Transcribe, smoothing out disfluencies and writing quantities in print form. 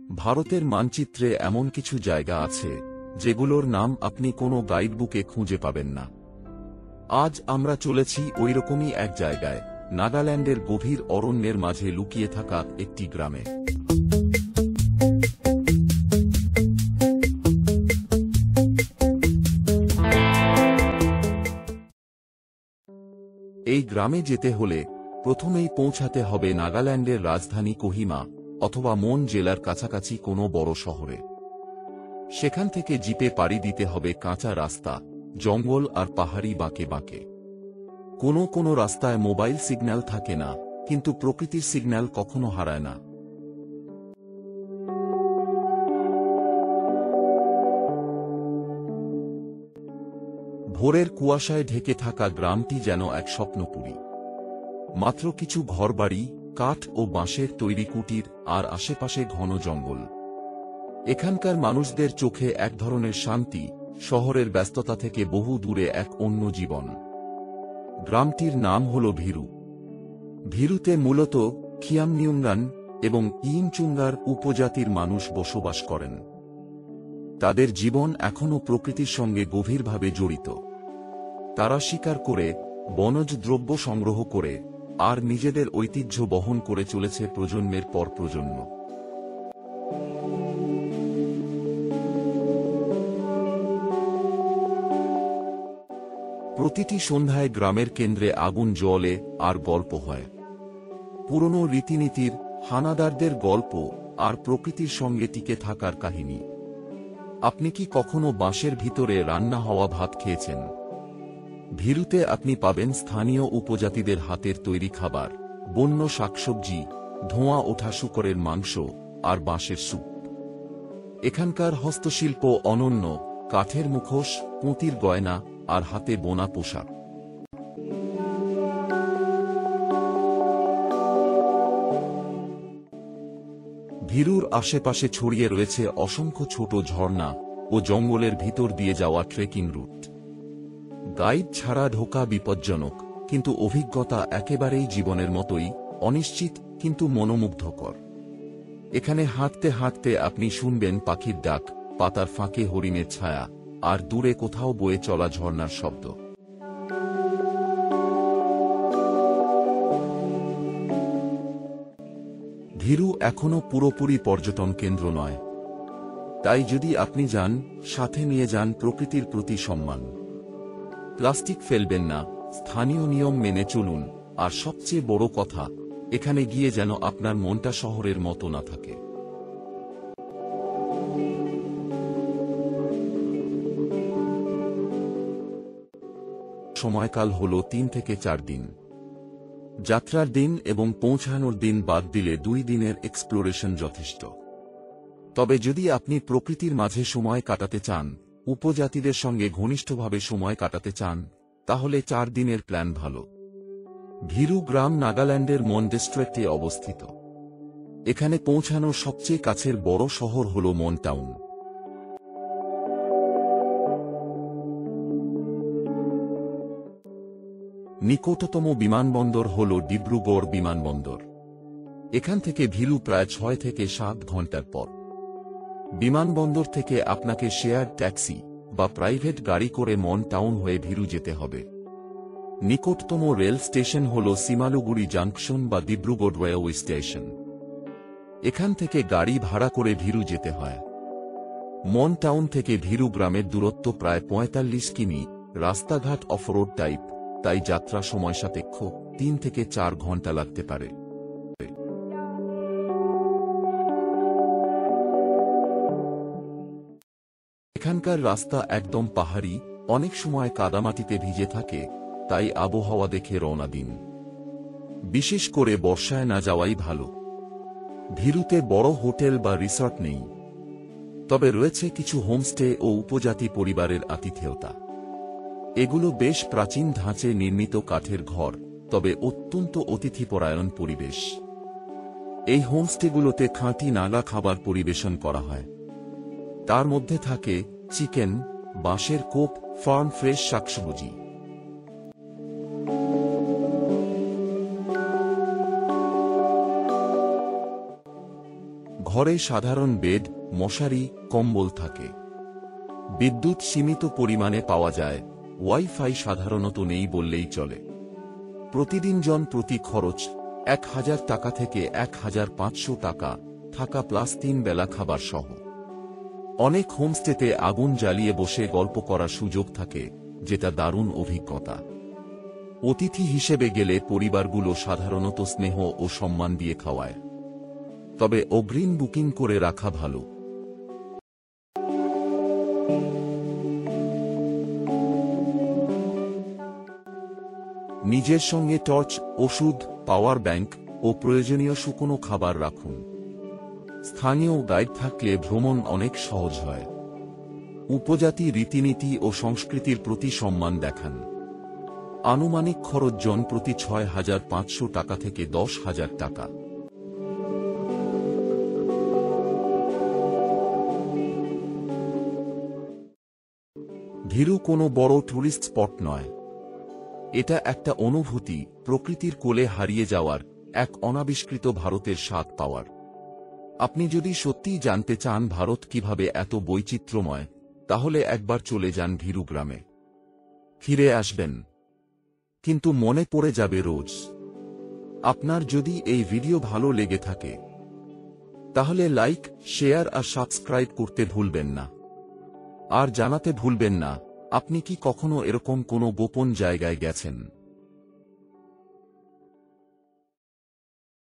ভারতের মানচিত্রে এমন কিছু জায়গা আছে যেগুলোর নাম আপনি কোনো গাইডবুকে খুঁজে পাবেন না। আজ আমরা চলেছি ওইরকমই এক জায়গায়, নাগাল্যান্ডের গভীর অরণ্যের মাঝে লুকিয়ে থাকা একটি গ্রামে। এই গ্রামে যেতে হলে প্রথমেই পৌঁছাতে হবে নাগাল্যান্ডের রাজধানী কোহিমা অথবা মন জেলার কাছাকাছি কোনো বড় শহরে। সেখান থেকে জিপে পাড়ি দিতে হবে কাঁচা রাস্তা, জঙ্গল আর পাহাড়ি বাঁকে বাঁকে। কোনো রাস্তায় মোবাইল সিগন্যাল থাকে না, কিন্তু প্রকৃতির সিগন্যাল কখনো হারায় না। ভোরের কুয়াশায় ঢেকে থাকা গ্রামটি যেন এক স্বপ্নপুরী। মাত্র কিছু ঘরবাড়ি, কাঠ ও বাঁশের তৈরি কুটির, আর আশেপাশে ঘন জঙ্গল। এখানকার মানুষদের চোখে এক ধরনের শান্তি, শহরের ব্যস্ততা থেকে বহু দূরে এক অন্য জীবন। গ্রামটির নাম হল ভিরু। ভিরুতে মূলত খিয়ামনিউঙ্গান এবং ইয়িংচুঙ্গার উপজাতির মানুষ বসবাস করেন। তাদের জীবন এখনও প্রকৃতির সঙ্গে গভীরভাবে জড়িত। তারা শিকার করে, বনজ দ্রব্য সংগ্রহ করে, আর নিজেদের ঐতিহ্য বহন করে চলেছে প্রজন্মের পর প্রজন্ম। প্রতিটি সন্ধ্যায় গ্রামের কেন্দ্রে আগুন জ্বলে আর গল্প হয়। পুরনো রীতিনীতির, হানাদারদের গল্প আর প্রকৃতির সঙ্গে টিকে থাকার কাহিনী। আপনি কি কখনো বাঁশের ভিতরে রান্না হওয়া ভাত খেয়েছেন? ভিরুতে আপনি পাবেন স্থানীয় উপজাতিদের হাতের তৈরি খাবার, বন্য শাকসবজি, ধোঁয়া ওঠা শূকরের মাংস আর বাঁশের স্যুপ। এখানকার হস্তশিল্প অনন্য, কাঠের মুখোশ, পুঁতির গয়না আর হাতে বোনা পোশাক। ভিরুর আশেপাশে ছড়িয়ে রয়েছে অসংখ্য ছোট ঝর্ণা ও জঙ্গলের ভিতর দিয়ে যাওয়া ট্রেকিং রুট। গাইড ছাড়া ঢোকা বিপজ্জনক, কিন্তু অভিজ্ঞতা একেবারেই জীবনের মতোই, অনিশ্চিত কিন্তু মনোমুগ্ধকর। এখানে হাঁটতে হাঁটতে আপনি শুনবেন পাখির ডাক, পাতার ফাঁকে হরিণের ছায়া, আর দূরে কোথাও বয়ে চলা ঝর্ণার শব্দ। ভিরু এখনো পুরোপুরি পর্যটন কেন্দ্র নয়, তাই যদি আপনি যান, সাথে নিয়ে যান প্রকৃতির প্রতি সম্মান। প্লাস্টিক ফেলবেন না, স্থানীয় নিয়ম মেনে চলুন, আর সবচেয়ে বড় কথা, এখানে গিয়ে যেন আপনার মনটা শহরের মতো না থাকে। সময়কাল হল 3 থেকে 4 দিন। যাত্রার দিন এবং পৌঁছানোর দিন বাদ দিলে 2 দিনের এক্সপ্লোরেশন যথেষ্ট। তবে যদি আপনি প্রকৃতির মাঝে সময় কাটাতে চান, উপজাতিদের সঙ্গে ঘনিষ্ঠভাবে সময় কাটাতে চান, তাহলে 4 দিনের প্ল্যান ভালো। ভিরু গ্রাম নাগাল্যান্ডের মন ডিস্ট্রিক্টে অবস্থিত। এখানে পৌঁছানোর সবচেয়ে কাছের বড় শহর হল মন টাউন। নিকটতম বিমানবন্দর হল ডিব্রুগড় বিমানবন্দর। এখান থেকে ভিরু প্রায় 6 থেকে 7 ঘন্টার পথ। বিমানবন্দর থেকে আপনাকে শেয়ার ট্যাক্সি বা প্রাইভেট গাড়ি করে মন টাউন হয়ে ভিরু যেতে হবে। নিকটতম রেল স্টেশন হল সিমালুগুড়ি জাংশন বা ডিব্রুগড় রেলওয়ে স্টেশন। এখান থেকে গাড়ি ভাড়া করে ভিরু যেতে হয়। মন টাউন থেকে ভিরু গ্রামের দূরত্ব প্রায় 45 কিমি। রাস্তাঘাট অফরোড টাইপ, তাই যাত্রা সময় সাপেক্ষ, 3 থেকে 4 ঘন্টা লাগতে পারে। এখানকার রাস্তা একদম পাহাড়ি, অনেক সময় কাদামাটিতে ভিজে থাকে, তাই আবহাওয়া দেখে রওনা দিন। বিশেষ করে বর্ষায় না যাওয়াই ভালো। ভিরুতে বড় হোটেল বা রিসর্ট নেই, তবে রয়েছে কিছু হোমস্টে ও উপজাতি পরিবারের আতিথেয়তা। এগুলো বেশ প্রাচীন ধাঁচে নির্মিত কাঠের ঘর, তবে অত্যন্ত অতিথিপরায়ণ পরিবেশ। এই হোমস্টেগুলোতে খাঁটি নাগা খাবার পরিবেশন করা হয়। তার মধ্যে থাকে চিকেন, বাঁশের কোপ, ফার্ম ফ্রেশ শাকসবজি। ঘরে সাধারণ বেড, মশারি, কম্বল থাকে। বিদ্যুৎ সীমিত পরিমাণে পাওয়া যায়, ওয়াইফাই সাধারণত নেই বললেই চলে। প্রতিদিন জন প্রতি খরচ 1000 টাকা থেকে 1500 টাকা, থাকা প্লাস 3 বেলা খাবার সহ। অনেক হোমস্টেতে আগুন জ্বালিয়ে বসে গল্প করার সুযোগ থাকে, যেটা দারুণ অভিজ্ঞতা। অতিথি হিসেবে গেলে পরিবারগুলো সাধারণত স্নেহ ও সম্মান দিয়ে খাওয়ায়, তবে অগ্রিম বুকিং করে রাখা ভালো। নিজের সঙ্গে টর্চ, ওষুধ, পাওয়ার ব্যাংক ও প্রয়োজনীয় শুকনো খাবার রাখুন। স্থানীয় গাইড থাকলে ভ্রমণ অনেক সহজ হয়। উপজাতি রীতিনীতি ও সংস্কৃতির প্রতি সম্মান দেখান। আনুমানিক খরচ জন প্রতি 6500 টাকা থেকে 10,000 টাকা। ভিরু কোনো বড় টুরিস্ট স্পট নয়। এটা একটা অনুভূতি, প্রকৃতির কোলে হারিয়ে যাওয়ার, এক অনাবিষ্কৃত ভারতের স্বাদ পাওয়ার। আপনি যদি সত্যিই জানতে চান ভারত কিভাবে এত বৈচিত্র্যময়, তাহলে একবার চলে যান ভিরু গ্রামে। ফিরে আসবেন, কিন্তু মনে পড়ে যাবে রোজ। আপনার যদি এই ভিডিও ভালো লেগে থাকে, তাহলে লাইক, শেয়ার আর সাবস্ক্রাইব করতে ভুলবেন না। আর জানাতে ভুলবেন না, আপনি কি কখনো এরকম কোনো গোপন জায়গায় গেছেন।